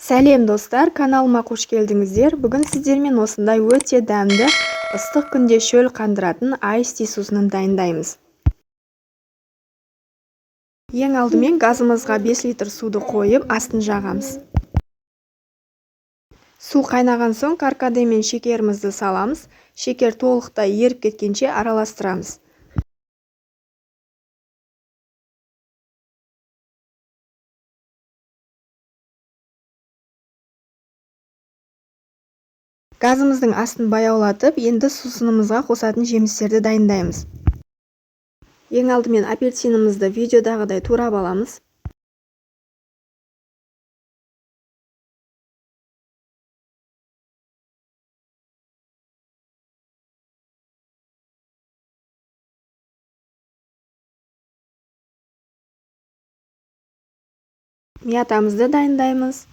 Сәлем достар, каналыма қош келдіңіздер. Бүгін сіздермен осындай өте дәмді, ыстық күнде шөл қандыратын айс-ти сусынын дайындаймыз. Ең алдымен газымызға 5 литр суды қойып, астын жағамыз. Су қайнаған соң каркаде мен шекерімізді саламыз. Шекер толықтай еріп кеткенше араластырамыз. Газымыздың астын баяулатып, енді сусынымызға қосатын жемістерді дайындаймыз. Ең алдымен апельсинімізді видеодағыдай турап аламыз. Миятамызды дайындаймыз.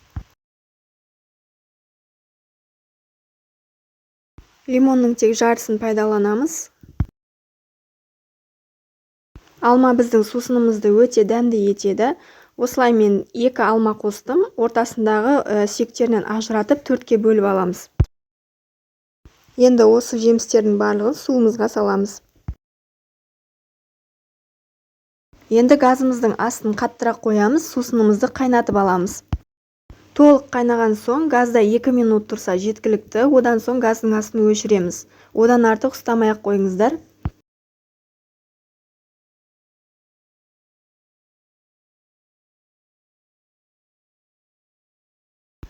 Лимонның тек жартысын пайдаланамыз. Алма біздің сусынымызды өте дәмді етеді. Осылай мен 2 алма қостым. Ортасындағы сүйектерінен ажыратып 4-ке бөліп аламыз. Енді осы жемістердің барлығын суымызға саламыз. Енді газымыздың астын қаттырақ қоямыз, сусынымызды қайнатып аламыз. Толық қайнаған соң газда 2 минут тұрса жеткілікті. Одан соң газдың астын өшіреміз. Одан артық ұстамай-ақ қойыңыздар.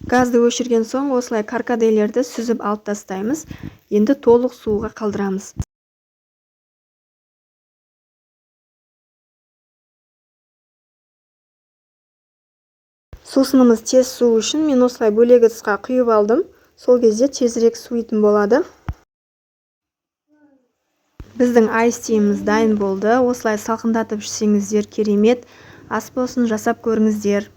Газды өшірген соң осылай каркаделерді сүзіп алып тастаймыз. Енді толық суға қалдырамыз. Сусынымыз тез суу үшін мен осылай бөлек ыдысқа құйып алдым. Сол кезде тезірек суитын болады. Біздің айс-тиіміз дайын болды. Осылай салқындатып ішсеңіздер керемет. Ас болсын, жасап көріңіздер.